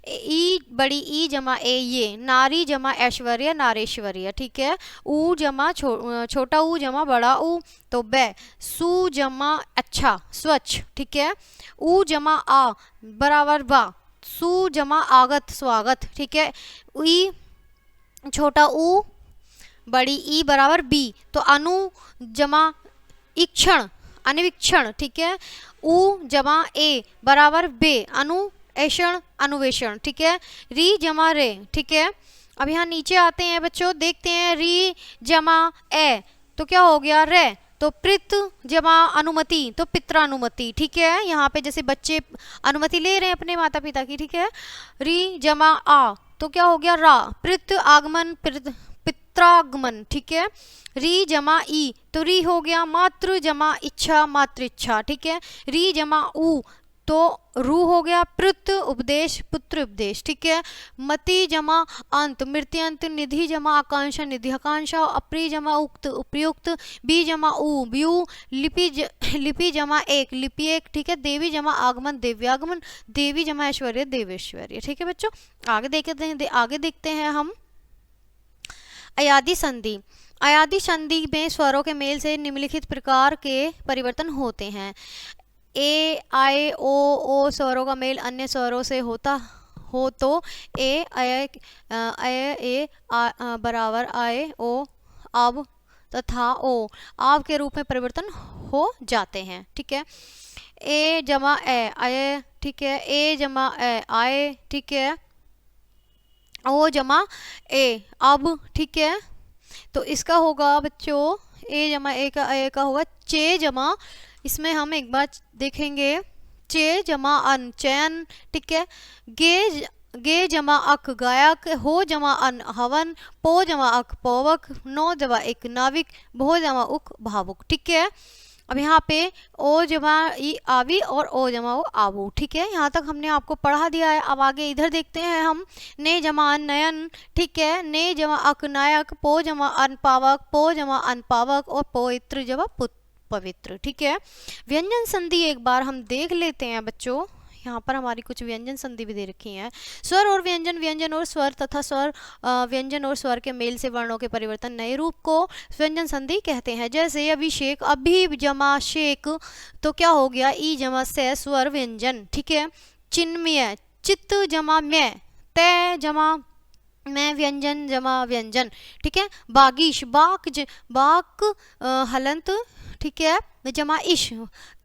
ई बड़ी ई जमा ए ये। नारी जमा ऐश्वर्य नारेश्वर्य, ठीक है। ऊ जमा छोटा ऊ जमा बड़ा ऊ, तो बै। सु जमा अच्छा स्वच्छ, ठीक है। ऊ जमा आ बराबर बा। सु जमा आगत स्वागत, ठीक है। ई छोटा ऊ बड़ी ई बराबर बी, तो अनु जमा इक्षण अन्वीक्षण, ठीक है। उ जमा ए बराबर बे, अनुएषण अनुवेषण, ठीक है। री जमा रे, ठीक है। अब यहाँ नीचे आते हैं बच्चों, देखते हैं री जमा ए तो क्या हो गया रे, तो पितृ जमा अनुमति तो पित्रानुमति, ठीक है। यहाँ पे जैसे बच्चे अनुमति ले रहे हैं अपने माता पिता की, ठीक है। री जमा आ तो क्या हो गया रा, पितृ आगमन पित्रागमन, ठीक है। री जमा ई तो री हो गया मातृ जमा इच्छा मातृइच्छा, ठीक है। री जमा उ तो रू हो गया पृत्र उपदेश पुत्र उपदेश, ठीक है। मति जमा अंत मृत्यंत, निधि जमा आकांक्षा निधि आकांक्षा, अप्रिय जमा उक्त उपयुक्त, बी जमा उ व्यू, लिपि जमा एक लिपि एक, ठीक है। देवी जमा आगमन देव्यागमन, देवी जमा ऐश्वर्य देवेश्वर्य, ठीक है बच्चों। आगे देखते हैं हम अयादि संधि। अयादि संधि में स्वरों के मेल से निम्नलिखित प्रकार के परिवर्तन होते हैं। ए आए ओ स्वरों का मेल अन्य स्वरों से होता हो तो ए ए बराबर आए ओ अब तथा ओ आव के रूप में परिवर्तन हो जाते हैं, ठीक है। ए जमा ए आए, ठीक है। ए जमा ए आए, ठीक है। ओ जमा ए अब, ठीक है। तो इसका होगा बच्चों ए जमा ए का होगा चे जमा, इसमें हम एक बार देखेंगे चे जमा अन चयन, ठीक है। गे जमा अक गायक, हो जमा अन हवन, पो जमा अक पौवक, नो जमा एक नाविक, भो जमा उक भावुक, ठीक है। अब यहाँ पे ओ जमा ई आवी और ओ जमा ओ आबू, ठीक है। यहाँ तक हमने आपको पढ़ा दिया है। अब आगे इधर देखते हैं हम ने जमा अन नयन, ठीक है। ने जमा अक नायक, पो जमा अन पावक, पो जमा अन पावक और पवित्र जमा पवित्र, ठीक है। व्यंजन संधि एक बार हम देख लेते हैं बच्चों। यहाँ पर हमारी कुछ व्यंजन संधि भी दे रखी हैं। स्वर और व्यंजन, व्यंजन और स्वर तथा स्वर व्यंजन और स्वर के मेल से वर्णों के परिवर्तन नए रूप को व्यंजन संधि कहते हैं। जैसे अभिषेक अभी जमा शेक तो क्या हो गया ई जमा से स्वर व्यंजन, ठीक है। चिन्मय चित्त जमा मैं, तय जमा मैं व्यंजन जमा व्यंजन, ठीक है। बागीश बाक हलंत, ठीक है, जमा इश,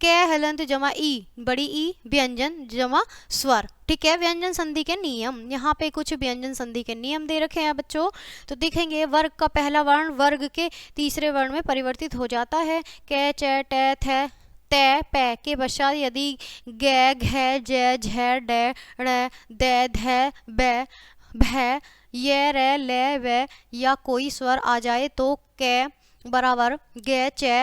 कै हलंत जमा ई बड़ी ई व्यंजन जमा स्वर, ठीक है। व्यंजन संधि के नियम, यहाँ पे कुछ व्यंजन संधि के नियम दे रखे हैं बच्चों। तो देखेंगे वर्ग का पहला वर्ण वर्ग के तीसरे वर्ण में परिवर्तित हो जाता है। कै च टे थे तय पै के पश्चात यदि गै घै जै झै डै ड़ै दै धै बै भै ये रे ले वे या कोई स्वर आ जाए तो कै बराबर गे चे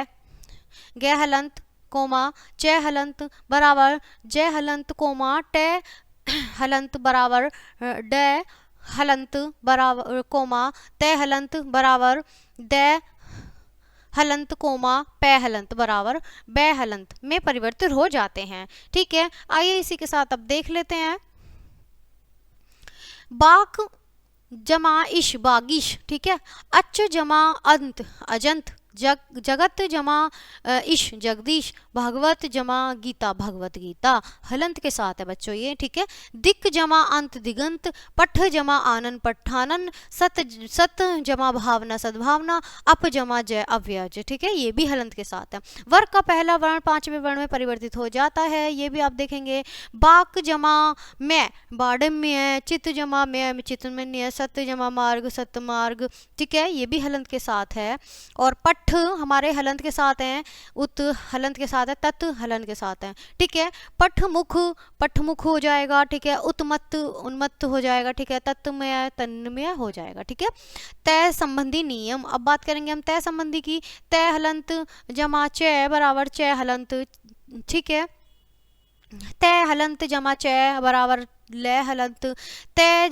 गे हलंत कोमा चे हलंत बराबर जय हलंत कोमा टे हलंत बराबर डे हलंत बराबर कोमा ते हलंत बराबर दे हलंत कोमा पै हलंत बराबर बै हलंत में परिवर्तित हो जाते हैं, ठीक है। आइए इसी के साथ अब देख लेते हैं। बाक जमा इश बागिश, ठीक है। अच जमा अंत अजंत, जगत जमा इश जगदीश, भागवत जमा गीता भगवत गीता, हलंत के साथ है बच्चों ये, ठीक है। दिक जमा अंत दिगंत, पठ जमा आनंद पठानन, सत जमा भावना सद्भावना, अप जमा जय अव्यज, ठीक है। ये भी हलंत के साथ है। वर्ग का पहला वर्ण पांचवें वर्ण में परिवर्तित हो जाता है, ये भी आप देखेंगे। बाक जमा मैं बाडम्य, चित्त जमा मैं चित्तमन्य, सत्य जमा मार्ग सत्य मार्ग, ठीक है। ये भी हलंत के साथ है। और पठ हमारे हलंत के साथ हैं, उत हलंत के साथ है, तत् हलंत के साथ है, ठीक है। पठमुख हो जाएगा, ठीक है। उत्मत्त उन्मत्त हो जाएगा, ठीक है। तत्मय तन्मय हो जाएगा, ठीक है। तय संबंधी नियम, अब बात करेंगे हम तय संबंधी की। तय हलंत जमा चय बराबर चय हलंत, ठीक है। तय हलंत जमा चय बराबर लय हलंत, तय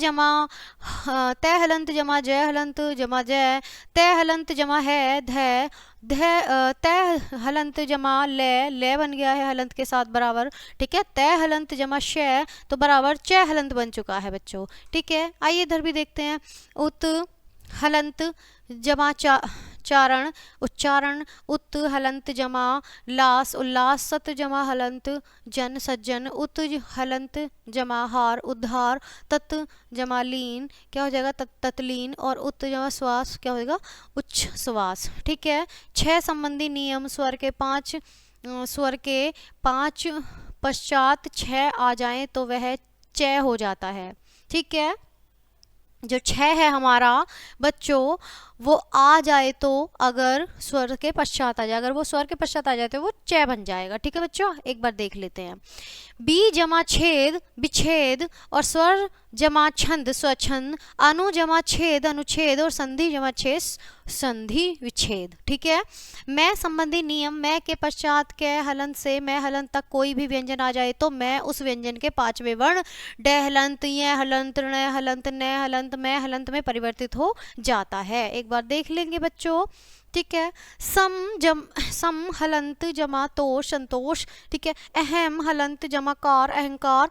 हलंत जमा जय हलंत जमा जय, तय हलंत जमा है धय तय हलंत जमा ले बन गया है हलंत के साथ बराबर, ठीक है। तय हलंत जमा शय तो बराबर चय हलंत बन चुका है बच्चों, ठीक है। आइए इधर भी देखते हैं। उत हलंत जमा चारण उच्चारण, उत हलंत जमा लास उल्लास, सत जमा हलंत जन सज्जन, उत हलंत जमा हार उद्धार, तत् जमा लीन क्या हो जाएगा तत्लीन, और उत जमा श्वास क्या हो जाएगा उच्च श्वास, ठीक है। 6 संबंधी नियम स्वर के 5 स्वर के 5 पश्चात 6 आ जाएं तो वह च हो जाता है। ठीक है, जो 6 है हमारा बच्चों, वो आ जाए तो अगर स्वर के पश्चात आ जाए, अगर वो स्वर के पश्चात आ जाए तो वो च बन जाएगा। ठीक है बच्चों, एक बार देख लेते हैं। बी जमा छेद विच्छेद, और स्वर जमा छंद स्वच्छंद, अनु जमा छेद अनुच्छेद, और संधि जमा छेद संधि विच्छेद। ठीक है, मैं संबंधी नियम, मैं के पश्चात के हलंत से मैं हलंत तक कोई भी व्यंजन आ जाए तो मैं उस व्यंजन के 5वें वर्ण ड हलंत, य हलंत, ण हलंत, न हलंत, मैं हलंत में परिवर्तित हो जाता है। एक बार देख लेंगे बच्चों। ठीक है, सम हलंत जमा तोष संतोष। ठीक है, अहम हलंत जमा कार अहंकार,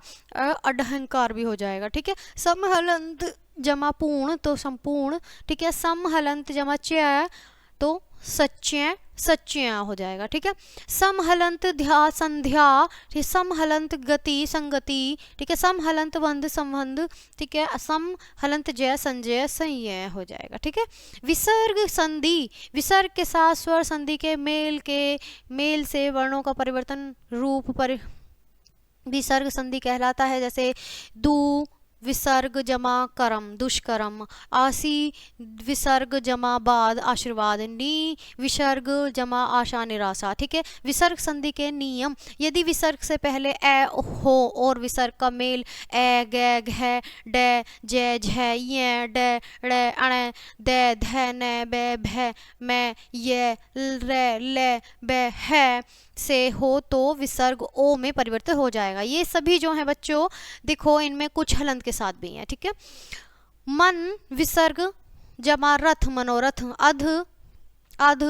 अडहंकार भी हो जाएगा। ठीक है, सम हलंत जमा पूर्ण तो संपूर्ण। ठीक है, सम हलंत जमा च्य तो सच्चय सच्चय हो जाएगा। ठीक है, सम हलंत ध्या संध्या, ठीक, सम हलंत गति संगति। ठीक है, सम हलंत बंध संबंध। ठीक है, सम हलंत जय संजय संयय हो जाएगा। ठीक है, विसर्ग संधि, विसर्ग के साथ स्वर संधि के मेल से वर्णों का परिवर्तन रूप विसर्ग संधि कहलाता है। जैसे दू विसर्ग जमा करम दुष्करम, आसी विसर्ग जमा बाद आशीर्वाद, नी विसर्ग जमा आशा निराशा। ठीक है, विसर्ग संधि के नियम, यदि विसर्ग से पहले ए हो और विसर्ग का मेल ए ग घ ड ज झ य ड ड़ अण द ध न ब भ म य र ल ब ह से हो तो विसर्ग ओ में परिवर्तित हो जाएगा। ये सभी जो है बच्चों, देखो इनमें कुछ हलंत के साथ भी हैं। ठीक है, मन विसर्ग जमा रथ मनोरथ, अध अध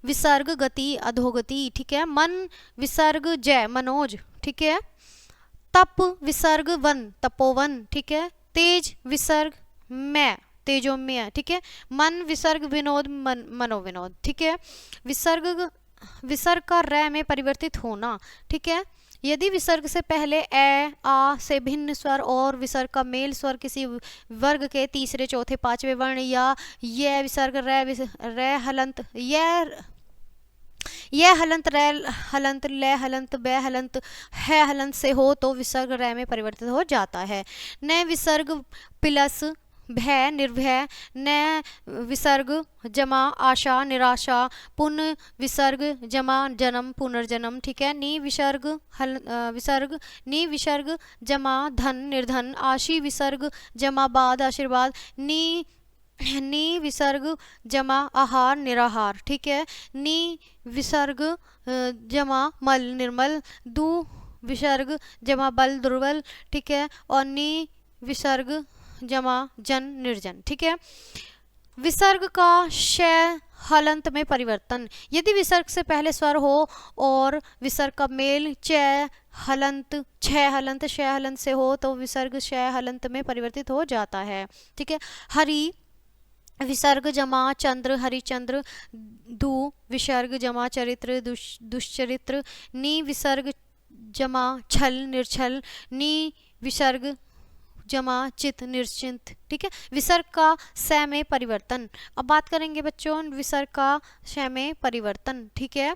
विसर्ग गति अधोगति। ठीक है, मन विसर्ग जय मनोज। ठीक है, तप विसर्ग वन तपोवन। ठीक है, तेज विसर्ग मैं तेजोमय। ठीक है, मन विसर्ग विनोद मनोविनोद। ठीक है, विसर्ग का रै में परिवर्तित होना। ठीक है, यदि विसर्ग से पहले ए आ से भिन्न स्वर और विसर्ग का मेल स्वर किसी वर्ग के तीसरे चौथे पांचवें वर्ण या ये विसर्ग रै हलंत यह हलंत रै हलंत ल हलंत ब हलंत है हलंत से हो तो विसर्ग रै में परिवर्तित हो जाता है। न विसर्ग प्लस भय निर्भय, न विसर्ग जमा आशा निराशा, पुन विसर्ग जमा जन्म पुनर्जन्म। ठीक है, नी विसर्ग नी विसर्ग जमा धन निर्धन, आशी विसर्ग जमा बाद आशीर्वाद, नी विसर्ग जमा आहार निराहार। ठीक है, नी विसर्ग जमा मल निर्मल, दू विसर्ग जमा बल दुर्बल। ठीक है, और नी विसर्ग जमा जन निर्जन। ठीक है, विसर्ग का शय हलंत में परिवर्तन, यदि विसर्ग से पहले स्वर हो और विसर्ग का मेल च हलंत छह हलंत शय हलंत से हो तो विसर्ग शय हलंत में परिवर्तित हो जाता है। ठीक है, हरि विसर्ग जमा चंद्र हरिचंद्र, दू विसर्ग जमा चरित्र दुष्चरित्र, नी विसर्ग जमा छल निर्छल, नी विसर्ग जमा चित निश्चिंत। ठीक है, विसर्ग का स में परिवर्तन। अब बात करेंगे बच्चों विसर्ग का श में परिवर्तन। ठीक है,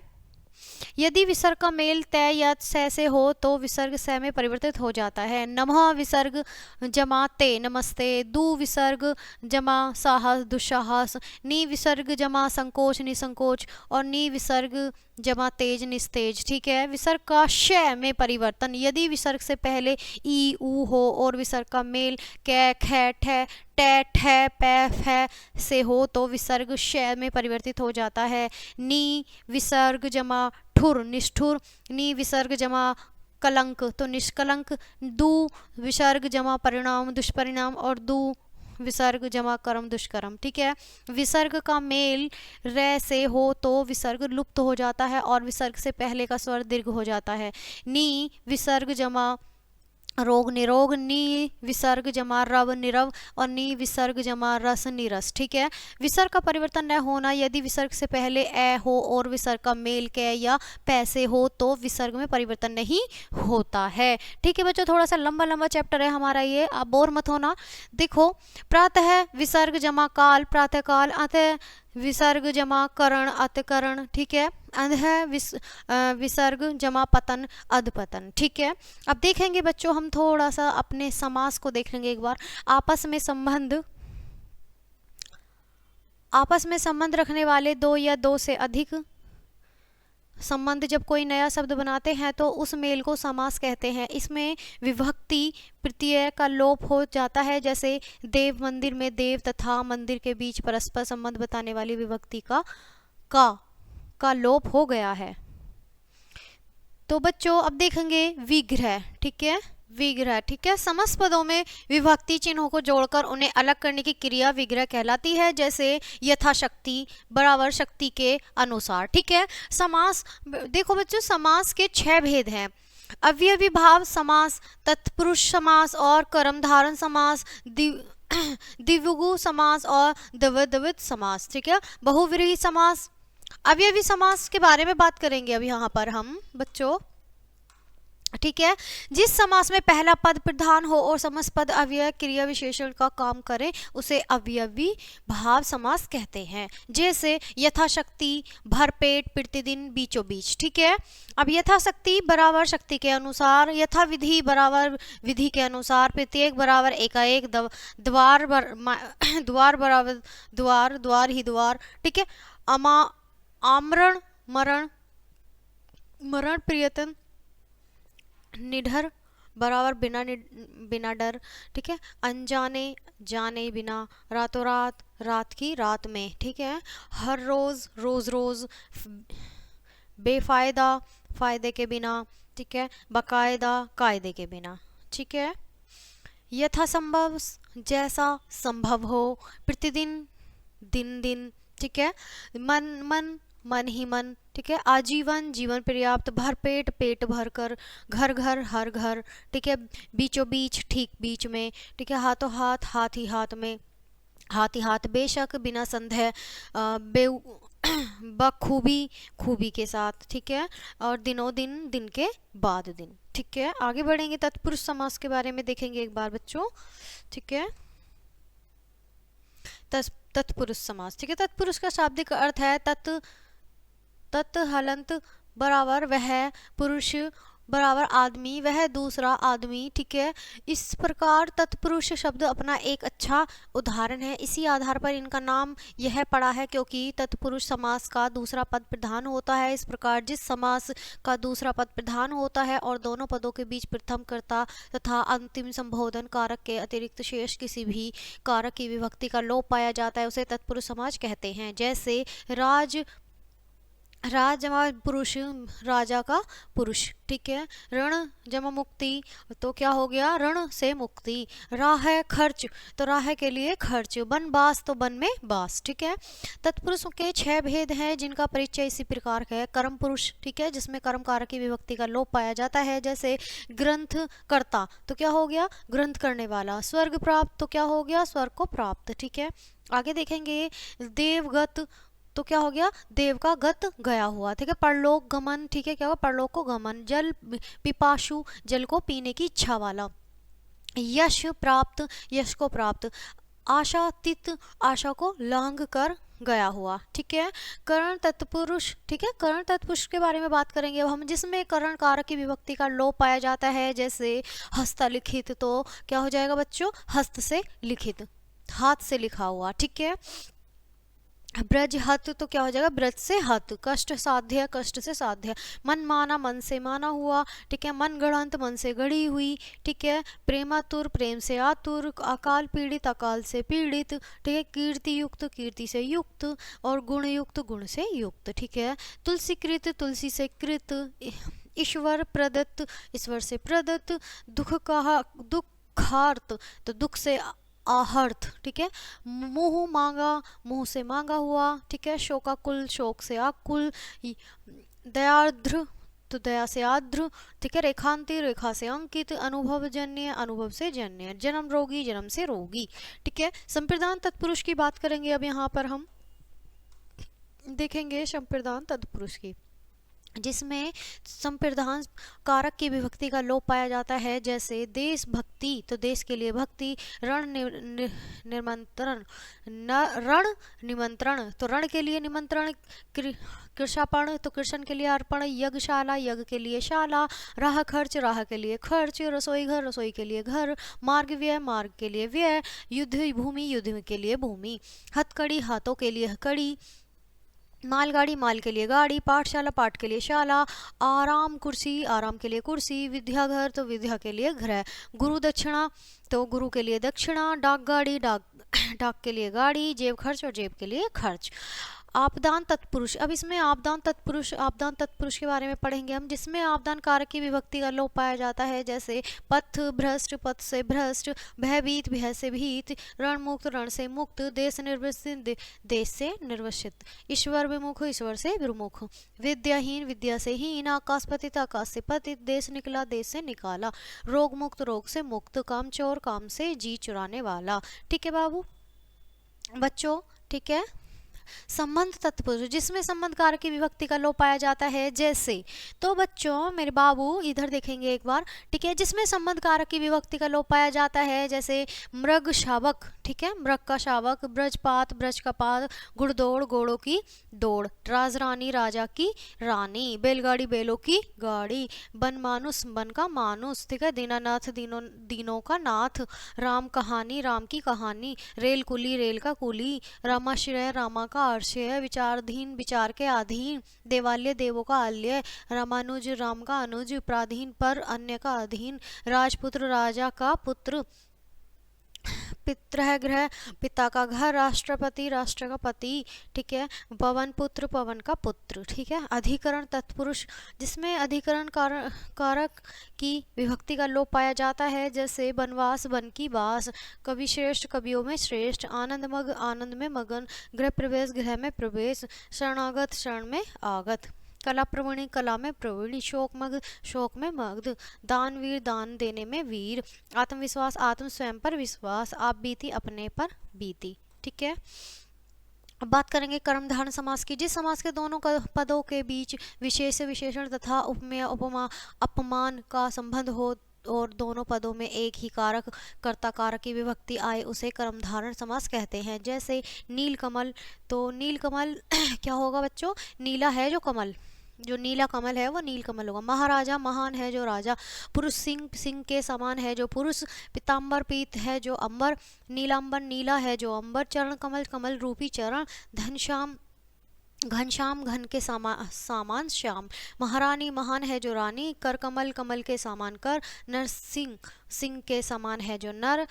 यदि विसर्ग का मेल तय या स से हो तो विसर्ग स में परिवर्तित हो जाता है। नमः विसर्ग जमा ते नमस्ते, दू विसर्ग जमा साहस दुस्साहस, नी विसर्ग जमा संकोच निसंकोच, और नी विसर्ग जमा तेज निस्तेज। ठीक है, विसर्ग का श में परिवर्तन, यदि विसर्ग से पहले ई ऊ हो और विसर्ग का मेल कै ख ठ ट ठ प फ से हो तो विसर्ग श में परिवर्तित हो जाता है। नी विसर्ग जमा ठुर निष्ठुर, नी विसर्ग जमा कलंक तो निष्कलंक, दू विसर्ग जमा परिणाम दुष्परिणाम, और दू विसर्ग जमा कर्म दुष्कर्म। ठीक है, विसर्ग का मेल रे से हो तो विसर्ग लुप्त हो जाता है और विसर्ग से पहले का स्वर दीर्घ हो जाता है। नी विसर्ग जमा रोग निरोग, नी विसर्ग जमा रव निरव, और नी विसर्ग जमा रस निरस। ठीक है, विसर्ग का परिवर्तन न होना, यदि विसर्ग से पहले ए हो और विसर्ग का मेल के या पैसे हो तो विसर्ग में परिवर्तन नहीं होता है। ठीक है बच्चों, थोड़ा सा लंबा लंबा चैप्टर है हमारा ये, आप बोर मत होना। देखो, प्रातः विसर्ग जमा काल प्रातः काल, अतः विसर्ग जमा करण अतकरण, ठीक है। अंध है विसर्ग जमा पतन अधपतन, ठीक है। अब देखेंगे बच्चों हम थोड़ा सा अपने समास को देख लेंगे एक बार। आपस में संबंध रखने वाले दो या दो से अधिक संबंध जब कोई नया शब्द बनाते हैं तो उस मेल को समास कहते हैं। इसमें विभक्ति प्रत्यय का लोप हो जाता है, जैसे देव मंदिर में देव तथा मंदिर के बीच परस्पर संबंध बताने वाली विभक्ति का लोप हो गया है। तो बच्चों अब देखेंगे विग्रह, ठीक है। विग्रह, ठीक है। समस्त पदों में विभक्ति चिन्हों को जोड़कर उन्हें अलग करने की क्रिया विग्रह कहलाती है, जैसे यथाशक्ति, बराबर, शक्ति के अनुसार, ठीक है। समास देखो बच्चों, समास के 6 भेद हैं। अव्ययी भाव समास, तत्पुरुष समास और कर्मधारय समास, द्विगु समास और द्विविध समास, ठीक है। बहुव्रीहि समास। अव्ययी समास के बारे में बात करेंगे अब यहाँ पर हम बच्चों, ठीक है। जिस समास में पहला पद प्रधान हो और समस्त पद अव्यय क्रिया विशेषण का काम करे उसे अव्ययी भाव समास कहते हैं, जैसे यथाशक्ति, भरपेट, प्रतिदिन, बीचों बीच, ठीक है। अब यथाशक्ति बराबर शक्ति के अनुसार, यथाविधि बराबर विधि के अनुसार, प्रत्येक बराबर एकाएक, द्वार बराबर द्वार, द्वार ही द्वार, ठीक है। आमरण मरण, मरण प्रियतम, निडर बराबर बिना डर, ठीक है। अनजाने जाने बिना, रातों रात, रात की रात में, ठीक है। हर रोज रोज रोज, बेफायदा फायदे के बिना, ठीक है। बकायदा कायदे के बिना, ठीक है। यथासंभव जैसा संभव हो, प्रतिदिन दिन दिन, ठीक है। मन मन मन ही मन, ठीक है। आजीवन जीवन पर्याप्त, भरपेट पेट भरकर, घर घर हर घर, ठीक है। बीचों बीच ठीक बीच में, ठीक है। हाथों हाथ हाथ ही हाथ में, हाथ ही हाथ, बेशक बिना संदेह, बखूबी खूबी के साथ, ठीक है। और दिनों दिन दिन के बाद दिन, ठीक है। आगे बढ़ेंगे, तत्पुरुष समास के बारे में देखेंगे एक बार बच्चों, ठीक है। तत्पुरुष समास, ठीक है। तत्पुरुष का शाब्दिक अर्थ है तत् हलंत बराबर वह, पुरुष बराबर आदमी, वह दूसरा आदमी, ठीक है। इस प्रकार तत्पुरुष शब्द अपना एक अच्छा उदाहरण है। इसी आधार पर इनका नाम यह पड़ा है क्योंकि तत्पुरुष समास का दूसरा पद प्रधान होता है। इस प्रकार जिस समास का दूसरा पद प्रधान होता है और दोनों पदों के बीच प्रथम कर्ता तथा अंतिम संबोधन कारक के अतिरिक्त शेष किसी भी कारक की विभक्ति का लोप पाया जाता है उसे तत्पुरुष समास कहते हैं। जैसे राज जमा पुरुष, राजा का पुरुष, ठीक है। ऋण जमा मुक्ति, तो क्या हो गया, ऋण से मुक्ति। राह है खर्च, तो राह के लिए खर्च। बनवास, तो वन में बास, ठीक है। तत्पुरुषों के 6 भेद हैं जिनका परिचय इसी प्रकार है। कर्म पुरुष, ठीक है, जिसमें कर्म कारक की विभक्ति का लोप पाया जाता है, जैसे ग्रंथ कर्ता, तो क्या हो गया, ग्रंथ करने वाला। स्वर्ग प्राप्त, तो क्या हो गया, स्वर्ग को प्राप्त, ठीक है। आगे देखेंगे देवगत, तो क्या हो गया, देव का गत गया हुआ, ठीक है। परलोक गमन, ठीक है, क्या होगा, परलोक को गमन। जल पिपासु, जल को पीने की इच्छा वाला। यश प्राप्त, यश को प्राप्त। आशातीत, आशा को लांघ कर गया हुआ, ठीक है। करण तत्पुरुष, ठीक है। करण तत्पुरुष के बारे में बात करेंगे अब हम, जिसमें करण कारक की विभक्ति का लोप पाया जाता है, जैसे हस्तलिखित, तो क्या हो जाएगा बच्चों, हस्त से लिखित, हाथ से लिखा हुआ, ठीक है। ब्रज हत, तो क्या हो जाएगा, ब्रज से हत। कष्ट साध्य, कष्ट से साध्य। मन माना, मन से माना हुआ, ठीक है। मन गढ़ंत, मन से गढ़ी हुई, ठीक है। प्रेमातुर, प्रेम से आतुर। अकाल पीड़ित, अकाल से पीड़ित, ठीक है। कीर्ति युक्त, कीर्ति से युक्त। और गुण युक्त, गुण से युक्त, ठीक है। तुलसीकृत, तुलसी से कृत। ईश्वर प्रदत्त, ईश्वर से प्रदत्त। दुखार्त, तो दुख से आहर्त, ठीक है। मुंह मांगा, मुंह से मांगा हुआ, ठीक है। शोकाकुल, शोक से आकुल। दयार्द्र, तो दया से आर्द्र, ठीक है। रेखांति, रेखा से अंकित। अनुभव जन्य, अनुभव से जन्य। जन्म रोगी, जन्म से रोगी, ठीक है। संप्रदान तत्पुरुष की बात करेंगे अब यहाँ पर हम देखेंगे संप्रदान तत्पुरुष की। जिसमें संप्रदान कारक की विभक्ति का लोप पाया जाता है, जैसे देशभक्ति तो देश के लिए भक्ति, रण निमंत्रण रण निमंत्रण तो रण के लिए निमंत्रण, कृषापण तो कृषण के लिए अर्पण, यज्ञशाला यज्ञ के लिए शाला, राह के लिए खर्च, रसोई घर रसोई के लिए घर, मार्ग के लिए व्यय, युद्ध भूमि युद्ध के लिए भूमि, हथकड़ी हाथों के लिए कड़ी, मालगाड़ी माल के लिए गाड़ी, पाठशाला पाठ के लिए शाला, आराम के लिए कुर्सी, विद्याघर तो विद्या के लिए घर, गुरु दक्षिणा तो गुरु के लिए दक्षिणा, डाक गाड़ी डाक के लिए गाड़ी, जेब खर्च और जेब के लिए खर्च। आपदान तत्पुरुष, अब इसमें आपदान तत्पुरुष के बारे में पढ़ेंगे हम, जिसमें आपदान कारक की विभक्ति का लोप पाया जाता है, जैसे पथ भ्रष्ट पथ से भ्रष्ट, भयभीत भय से भीत, रण मुक्त रण से मुक्त, देश निर्वसित देश से निर्वसित, ईश्वर विमुख ईश्वर से विमुख, विद्याहीन विद्या से हीन, आकाश पतित आकाश से पतित, देश निकला देश से निकाला, रोग मुक्त रोग से मुक्त, काम चोर काम से जी चुराने वाला। ठीक है बाबू बच्चों, ठीक है। संबंध तत्पुरुष, जिसमें संबंध कारक की विभक्ति का लोप पाया जाता है, जैसे तो बच्चों मेरे बाबू इधर देखेंगे एक बार, ठीक है, जिसमें संबंध कारक की विभक्ति का लोप पाया जाता है, जैसे मृग शावक, ठीक है, मृग का शावक, ब्रजपात ब्रज का पात, घुड़दौड़ घोड़ों की दौड़, राजरानी राजा की रानी, बैलगाड़ी बैलों की गाड़ी, बनमानुस बन का मानुस, ठीक है, दीनानाथ दीनों का नाथ, राम कहानी राम की कहानी, रेल कुली रेल का कुली, रामाश्रय रामा का आश्रय, विचारधीन विचार के अधीन, देवालय देवों का आलय, रामानुज राम का अनुज, प्राधीन पर अन्य का अधीन, राजपुत्र राजा का पुत्र, पितृ गृह पिता का घर, राष्ट्रपति राष्ट्र का पति, ठीक है, पवन पुत्र पवन का पुत्र, ठीक है। अधिकरण तत्पुरुष, जिसमें अधिकरण कारक की विभक्ति का लोप पाया जाता है, जैसे बनवास बन की बास, कवि श्रेष्ठ कवियों में श्रेष्ठ, आनंद में मगन, गृह प्रवेश गृह में प्रवेश, शरणागत शरण में आगत, कला प्रवीणी कला में प्रवीणी, शोक में मग्ध, दानवीर दान देने में वीर, आत्मविश्वास आत्म स्वयं पर विश्वास, आप बीती अपने पर बीती। ठीक है, अब बात करेंगे कर्मधारय समास की, जिस समास के दोनों पदों के बीच विशेष विशेषण तथा उपमेय उपमा अपमान का संबंध हो और दोनों पदों में एक ही कारक कर्ता कारक की विभक्ति आए, उसे कर्मधारय समास कहते हैं। जैसे नीलकमल, तो नीलकमल क्या होगा बच्चों, नीला है जो कमल, जो नीला कमल है वो नीलकमल होगा। महाराजा महान है जो राजा, पुरुष सिंह सिंह के समान है जो पुरुष, पीताम्बर पीत है जो अंबर, नीलांबर नीला है जो अंबर, चरण कमल कमल रूपी चरण, घनश्याम घनश्याम घन के सामान श्याम, महारानी महान है जो रानी, कर कमल कमल के सामान कर, नरसिंह सिंह के समान है जो नर,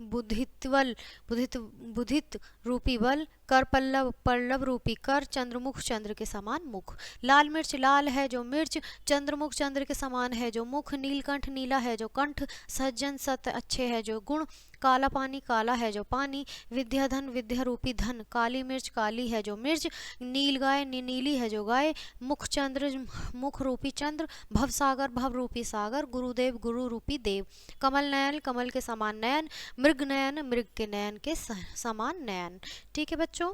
बुधितवल बुधित रूपी बल, कर पल्लव पल्लव रूपी कर, चंद्रमुख चंद्र के समान मुख, लाल मिर्च लाल है जो मिर्च, चंद्रमुख चंद्र के समान है जो मुख, नीलकंठ नीला है जो कंठ, सज्जन सत अच्छे है जो गुण, काला पानी काला है जो पानी, विद्याधन विद्या रूपी धन, काली मिर्च काली है जो मिर्च, नील गाय नीली है जो गाय, मुख चंद्र मुख रूपी चंद्र, भवसागर भव रूपी सागर, गुरुदेव गुरु रूपी देव, कमल नयन कमल के समान नयन, मृग नयन मृग के नयन के समान नयन। ठीक है बच्चों,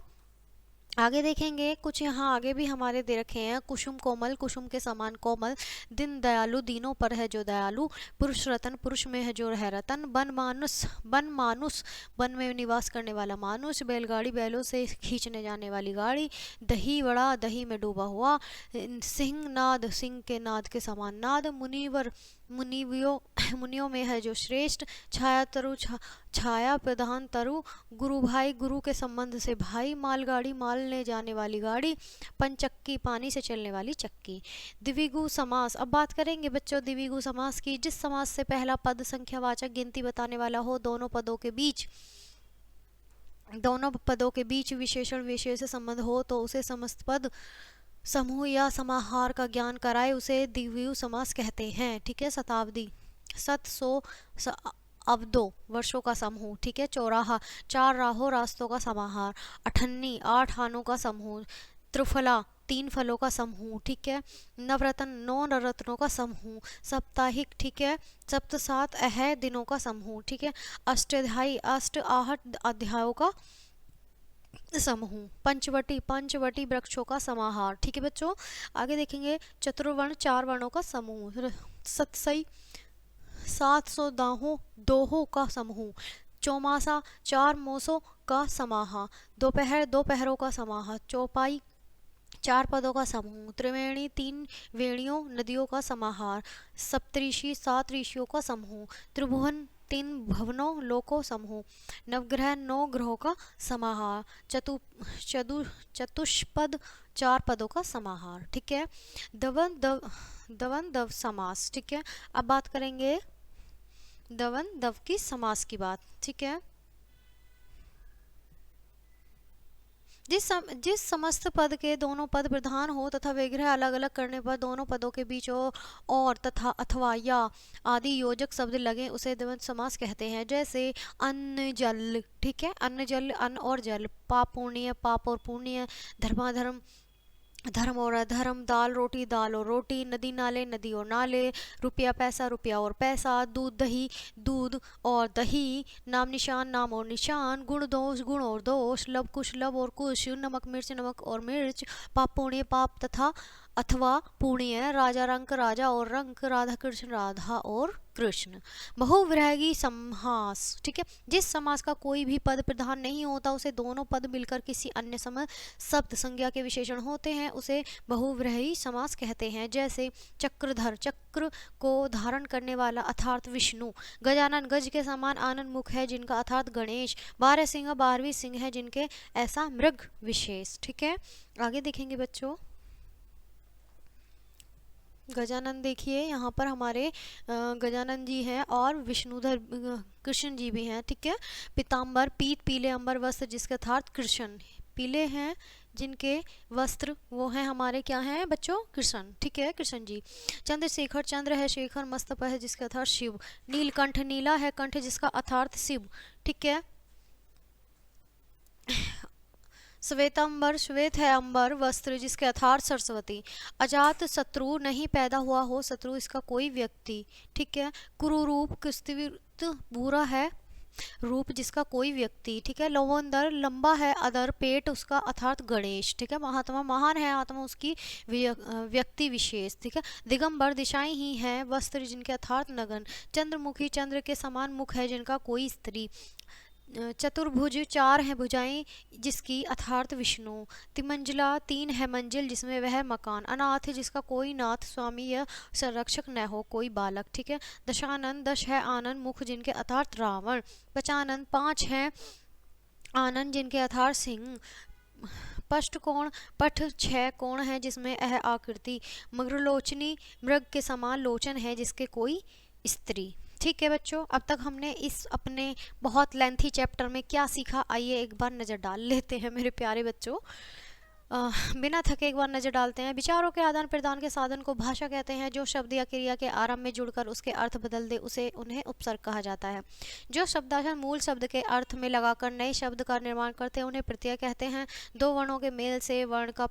आगे देखेंगे कुछ यहाँ आगे भी हमारे दे रखे हैं, कुसुम कोमल कुसुम के समान कोमल, दिन दयालु दीनों पर है जो दयालु, पुरुष रतन पुरुष में है जो है रतन, वन मानुस वन में निवास करने वाला मानुष, बैलगाड़ी बैलों से खींचने जाने वाली गाड़ी, दही वड़ा दही में डूबा हुआ, सिंह नाद सिंह के नाद के समान नाद, मुनिवर मुनियों में है जो श्रेष्ठ, छाया तरु छाया प्रधान तरु, गुरु भाई गुरु के संबंध से भाई, मालगाड़ी माल ले जाने वाली गाड़ी, पंचक्की पानी से चलने वाली चक्की। द्विगु समास, अब बात करेंगे बच्चों द्विगु समास की, जिस समास से पहला पद संख्यावाचक गिनती बताने वाला हो, दोनों पदों के बीच विशेषण विशेष संबंध हो तो उसे समस्त पद समूह या समाहार का ज्ञान कराए, उसे द्विगु समास कहते हैं। ठीक है, शताब्दी 700 अवधो वर्षों का समूह, ठीक है, चौराहा 4 राहों रास्तों का समाहार, अठन्नी 8 आनों का समूह, त्रिफला 3 फलों का समूह, ठीक है, नवरत्न 9 रत्नों का समूह, साप्ताहिक, ठीक है, सप्त 7 दिनों का समूह, ठीक है, अष्टाध्यायी 8 अध्यायों का समूह। पंचवटी, पंचवटी वृक्षों का समाहार। ठीक है बच्चों, आगे देखेंगे चतुर्वर्ण, 4 वर्णों का समूह। सतसई, 700 दाहों, दोहों का समूह। चौमासा, 4 मौसों का समाहा। दोपहर, 2 पहरों का समाहा। चौपाई, 4 पदों का समूह। त्रिवेणी, 3 वेणियों नदियों का समाहार। सप्तऋषि, 7 ऋषियों का समूह। त्रिभुवन, 3 भवनों लोकों समूह। नवग्रह, 9 ग्रहों का समाहार। चतुष्पद, 4 पदों का समाहार। ठीक है, दवन दव समास। ठीक है, अब बात करेंगे दवन दव की समास की बात। ठीक है, जिस समस्त पद के दोनों पद प्रधान हो तथा विग्रह अलग अलग करने पर दोनों पदों के बीच और तथा अथवा या आदि योजक शब्द लगे उसे द्वंद्व समास कहते हैं। जैसे अन्न जल। ठीक है, अन्न जल, अन्न और जल। पाप पुण्य, पाप और पुण्य। धर्माधर्म, धर्म और अधर्म। दाल रोटी, दाल और रोटी। नदी नाले, नदी और नाले। रुपया पैसा, रुपया और पैसा। दूध दही, दूध और दही। नाम निशान, नाम और निशान। गुण दोष, गुण और दोष। लब कुश, लब और कुश। नमक मिर्च, नमक और मिर्च। पाप पुण्य, पाप तथा अथवा पुण्य। राजा रंक, राजा और रंक। राधा कृष्ण, राधा और कृष्ण। बहुव्रीहि समास। ठीक है, जिस समास का कोई भी पद प्रधान नहीं होता उसे दोनों पद मिलकर किसी अन्य शब्द संज्ञा के विशेषण होते हैं उसे बहुव्रीहि समास कहते हैं। जैसे चक्रधर, चक्र को धारण करने वाला अर्थात विष्णु। गजानन, गज के समान आनंद मुख है जिनका अर्थात गणेश। 12 सिंह, 12वीं सिंह है जिनके ऐसा मृग विशेष। ठीक है, आगे देखेंगे बच्चों गजानन। देखिए यहाँ पर हमारे गजानन जी हैं और विष्णुधर कृष्ण जी भी हैं। ठीक है, पीताम्बर, पीत, पीले अंबर वस्त्र जिसके अर्थात कृष्ण। पीले हैं जिनके वस्त्र वो हैं हमारे क्या हैं बच्चों, कृष्ण। ठीक है, कृष्ण जी। चंद्रशेखर, चंद्र है, शेखर मस्तक है जिसका अर्थात शिव। नीलकंठ, नीला है कंठ जिसका अर्थात शिव। ठीक है, श्वेतांबर, श्वेत है अंबर वस्त्र जिसके अर्थात सरस्वती। अजात शत्रु, नहीं पैदा हुआ हो शत्रु इसका कोई व्यक्ति। ठीक है, कुरूरूप, कृष्णवृत्त भूरा है रूप जिसका कोई व्यक्ति। ठीक है, लवंदर, लंबा है अदर पेट उसका अर्थात गणेश। ठीक है, महात्मा, महान है आत्मा उसकी व्यक्ति विशेष। ठीक है, दिगंबर, दिशाएं ही हैं वस्त्र जिनके अर्थात नगन। चंद्रमुखी, चंद्र के समान मुख है जिनका कोई स्त्री। चतुर्भुज, 4 हैं भुजाएं जिसकी अर्थात विष्णु। तिमंजिला, 3 है मंजिल जिसमें वह मकान। अनाथ, जिसका कोई नाथ स्वामी या संरक्षक न हो कोई बालक। ठीक है, दशानन, 10 है आनंद मुख जिनके अर्थात रावण। पचानन, 5 हैं आनंद जिनके अर्थात सिंह। पष्ट कोण, पठ 6 कोण है जिसमें आकृति। मगरलोचनी, मृग के समान लोचन है जिसके कोई स्त्री। ठीक है बच्चों, अब तक हमने इस अपने बहुत लेंथी चैप्टर में क्या सीखा आइए एक बार नज़र डाल लेते हैं मेरे प्यारे बच्चों। बिना थके एक बार नज़र डालते हैं। विचारों के आदान प्रदान के साधन को भाषा कहते हैं। जो शब्द या क्रिया के आरंभ में जुड़कर उसके अर्थ बदल दे उसे उन्हें उपसर्ग कहा जाता है। जो शब्दाक्षर मूल शब्द के अर्थ में लगाकर नए शब्द का निर्माण करते हैं उन्हें प्रत्यय कहते हैं। 2 वर्णों के मेल से वर्ण का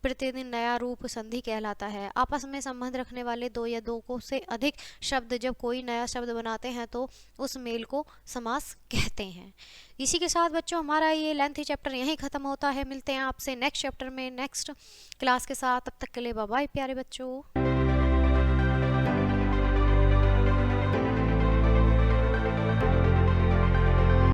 प्रतिदिन नया रूप संधि कहलाता है। आपस में संबंध रखने वाले 2 या 2 को से अधिक शब्द जब कोई नया शब्द बनाते हैं तो उस मेल को समास कहते हैं। इसी के साथ बच्चों हमारा ये लेंथी चैप्टर यहीं ख़त्म होता है। मिलते हैं आपसे नेक्स्ट चैप्टर में नेक्स्ट क्लास के साथ। तब तक के लिए बाय बाय प्यारे बच्चों।